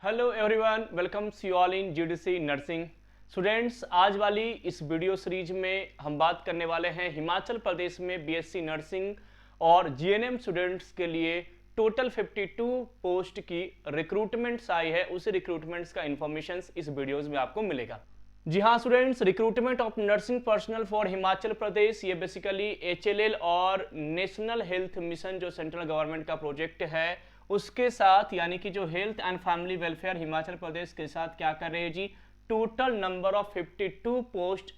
Hello everyone, welcomes you all in GDC nursing. Students, आज वाली इस वीडियो सीरीज में हम बात करने वाले हैं हिमाचल प्रदेश में बीएससी नर्सिंग और जीएनएम स्टूडेंट्स के लिए टोटल 52 पोस्ट की रिक्रूटमेंट्स आई है। उस रिक्रूटमेंट्स का इंफॉर्मेशन इस वीडियोज में आपको मिलेगा। जी हाँ students, recruitment of nursing personnel for Himachal Pradesh, ये बेसिकली एचएलएल और नेशनल हेल्थ मिशन जो सेंट्रल गवर्नमेंट का प्रोजेक्ट है उसके साथ, यानी कि जो health and family welfare Himachal Pradesh के साथ क्या कर रहे हैं जी, total number of 52 post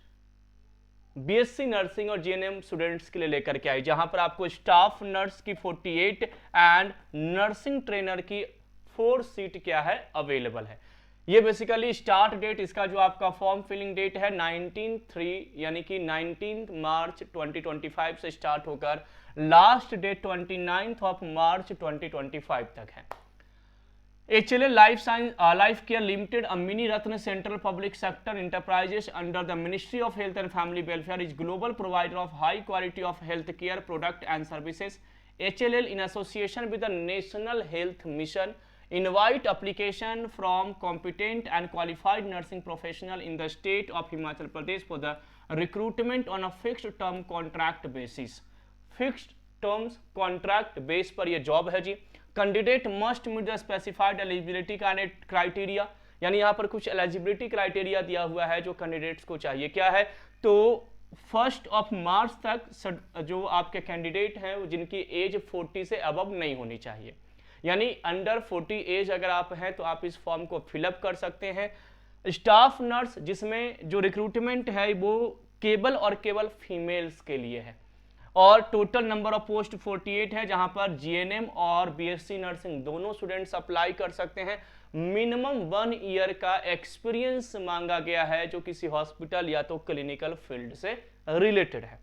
BSc nursing और जीएनएम स्टूडेंट्स के लिए लेकर के आई, जहां पर आपको स्टाफ नर्स की 48 एंड नर्सिंग ट्रेनर की 4 सीट क्या है अवेलेबल है। ये बेसिकली स्टार्ट डेट इसका जो आपका फॉर्म फिलिंग डेट है 19/3 यानी कि 19 मार्च 2025 से स्टार्ट होकर लास्ट डेट 29 मार्च 2025 तक है। HLL Life Care Limited, a mini Ratna Central Public Sector Enterprises under the Ministry of Health and Family Welfare, is global provider of high quality of health care product and services. HLL, in association with the National Health Mission, invite application from competent and qualified nursing professional in the state of Himachal Pradesh for the recruitment on a fixed term contract basis. Fixed terms contract base पर ये job है जी। Candidate must meet the specified eligibility criteria, यानी यहाँ पर कुछ eligibility criteria दिया हुआ है जो कैंडिडेट्स को चाहिए। क्या है तो 1 मार्च तक जो आपके कैंडिडेट हैं जिनकी एज 40 से अबव नहीं होनी चाहिए, यानी अंडर 40 एज अगर आप हैं तो आप इस फॉर्म को फिलअप कर सकते हैं। स्टाफ नर्स, जिसमें जो रिक्रूटमेंट है वो केवल और केवल फीमेल्स के लिए है, और टोटल नंबर ऑफ पोस्ट 48 है, जहां पर जीएनएम और बीएससी नर्सिंग दोनों स्टूडेंट्स अप्लाई कर सकते हैं। मिनिमम 1 ईयर का एक्सपीरियंस मांगा गया है जो किसी हॉस्पिटल या तो क्लिनिकल फील्ड से रिलेटेड है।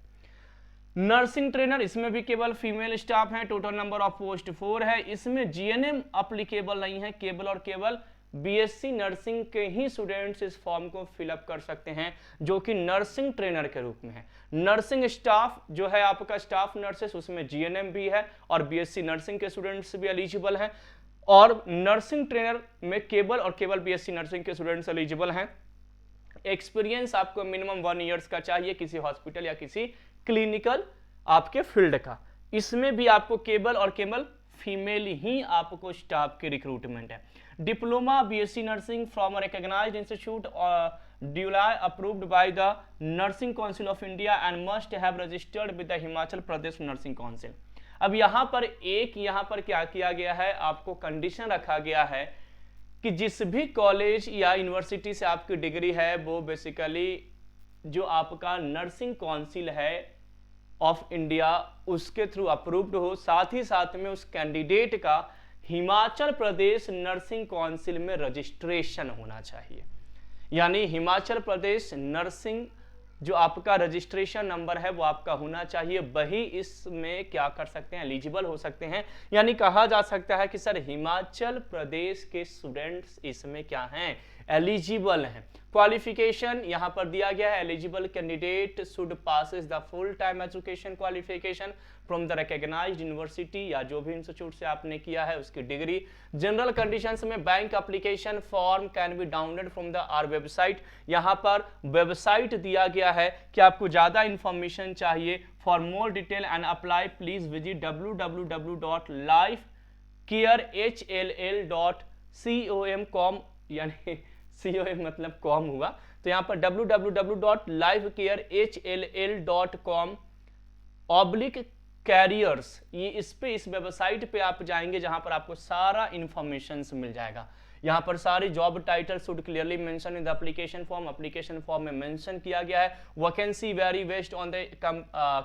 नर्सिंग ट्रेनर, इसमें भी केवल फीमेल स्टाफ है, टोटल नंबर ऑफ पोस्ट 4 है। इसमें जीएनएम अप्लीकेबल नहीं है, केवल और केवल बीएससी नर्सिंग के ही स्टूडेंट्स इस फॉर्म को फिलअप कर सकते हैं जो कि नर्सिंग ट्रेनर के रूप में है। नर्सिंग स्टाफ जो है आपका स्टाफ नर्सेस, उसमें जीएनएम भी है और बीएससी नर्सिंग के स्टूडेंट्स भी एलिजिबल हैं, और नर्सिंग ट्रेनर में केवल और केवल बीएससी नर्सिंग के स्टूडेंट्स एलिजिबल हैं। एक्सपीरियंस आपको मिनिमम 1 ईयर्स का चाहिए किसी हॉस्पिटल या किसी क्लिनिकल आपके फील्ड का। इसमें भी आपको केवल और केवल फीमेल ही आपको स्टाफ की रिक्रूटमेंट है। Diploma BSc nursing from recognised institute duly approved by the nursing council of India and must have registered with the Himachal Pradesh nursing council. अब यहाँ पर क्या किया गया है, आपको कंडीशन रखा गया है कि जिस भी कॉलेज या यूनिवर्सिटी से आपकी डिग्री है वो बेसिकली जो आपका नर्सिंग काउंसिल है ऑफ इंडिया उसके थ्रू अप्रूव्ड हो, साथ ही साथ में उस कैंडिडेट का हिमाचल प्रदेश नर्सिंग काउंसिल में रजिस्ट्रेशन होना चाहिए। यानी हिमाचल प्रदेश नर्सिंग जो आपका रजिस्ट्रेशन नंबर है वो आपका होना चाहिए, वही इसमें क्या कर सकते हैं, एलिजिबल हो सकते हैं। यानी कहा जा सकता है कि सर हिमाचल प्रदेश के स्टूडेंट्स इसमें क्या हैं, एलिजिबल हैं। क्वालिफिकेशन यहाँ पर दिया गया है, eligible candidate should passes the full time education qualification from the recognized university या जो भी इंस्टीट्यूट से आपने किया है उसकी डिग्री। जनरल कंडीशंस में bank application form can be download from the our website. यहाँ पर वेबसाइट दिया गया है कि आपको ज्यादा इंफॉर्मेशन चाहिए, for more detail and apply please visit www.lifecarehll.com, यानी COM मतलब कॉम हुआ, तो यहाँ पर www.lifecarehll.com/careers, ये इस वेबसाइट पे आप जाएंगे जहां पर आपको सारा इंफॉर्मेशन मिल जाएगा। यहाँ पर सारी job title should clearly mention in the application form में मेंशन किया गया है। Vacancy very based on the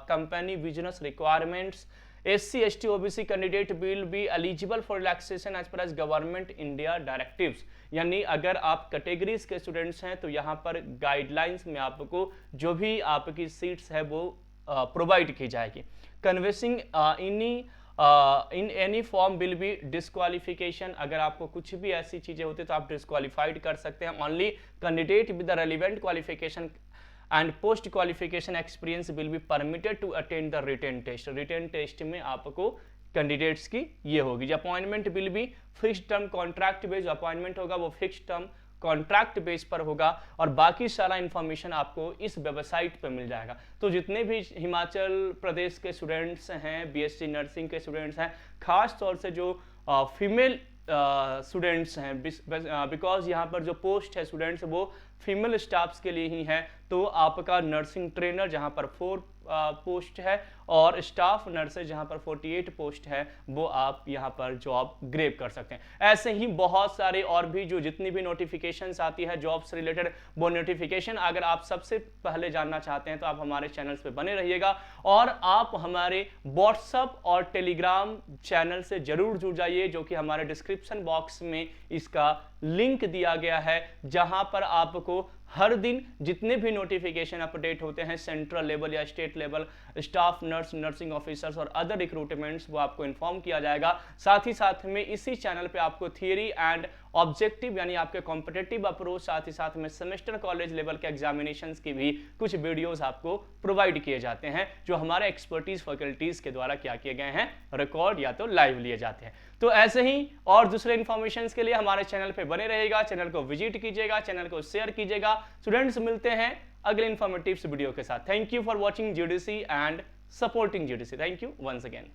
company business requirements. SC ST OBC candidate will be eligible for relaxation as per as government India directives, यानी अगर आप categories के students हैं तो यहाँ पर गाइडलाइंस में आपको जो भी आपकी सीट्स है वो प्रोवाइड की जाएगी। Convincing in any form will be disqualification, अगर आपको कुछ भी ऐसी चीजें होती तो आप डिस्क्वालिफाइड कर सकते हैं। Only candidate with the relevant qualification and post qualification experience will be permitted to attend the written test. Written test में आपको कैंडिडेट्स की ये होगी। जो appointment will be fix term contract base, जो अपॉइंटमेंट होगा वो फिक्स टर्म कॉन्ट्रैक्ट बेस पर होगा और बाकी सारा इंफॉर्मेशन आपको इस वेबसाइट पर मिल जाएगा। तो जितने भी हिमाचल प्रदेश के स्टूडेंट्स हैं, बीएससी नर्सिंग के स्टूडेंट्स हैं, खास तौर से जो फीमेल स्टूडेंट्स हैं, बिकॉज यहाँ पर जो पोस्ट है स्टूडेंट्स वो फीमेल स्टाफ्स के लिए ही है, तो आपका नर्सिंग ट्रेनर जहाँ पर 4 पोस्ट है और स्टाफ नर्सेज जहाँ पर 48 पोस्ट है, वो आप यहाँ पर जॉब ग्रेब कर सकते हैं। ऐसे ही बहुत सारे और भी जो जितनी भी नोटिफिकेशंस आती है जॉब से रिलेटेड, वो नोटिफिकेशन अगर आप सबसे पहले जानना चाहते हैं तो आप हमारे चैनल्स पे बने रहिएगा और आप हमारे व्हाट्सएप और टेलीग्राम चैनल से जरूर जुड़ जाइए, जो कि हमारे डिस्क्रिप्शन बॉक्स में इसका लिंक दिया गया है, जहां पर आपको हर दिन जितने भी नोटिफिकेशन अपडेट होते हैं सेंट्रल लेवल या state level, staff nurse, nursing officers और अदर रिक्रूटमेंट्स, वो आपको इन्फॉर्म किया जाएगा। साथ ही साथ में इसी चैनल पे आपको थियरी एंड ऑब्जेक्टिव यानी आपके कॉम्पिटिटिव अप्रोच, साथ ही साथ में सेमेस्टर कॉलेज लेवल के एग्जामिनेशंस की भी कुछ वीडियोस आपको प्रोवाइड किए जाते हैं, जो हमारे एक्सपर्टीज फैकल्टीज के द्वारा क्या किए गए हैं, रिकॉर्ड या तो लाइव लिए जाते हैं। तो ऐसे ही और दूसरे इंफॉर्मेशन के लिए हमारे चैनल पे बने रहेगा, चैनल को विजिट कीजिएगा, चैनल को शेयर कीजिएगा। स्टूडेंट्स मिलते हैं अगले इंफॉर्मेटिव वीडियो के साथ। Thank you for watching GDC and supporting GDC. Thank you once again.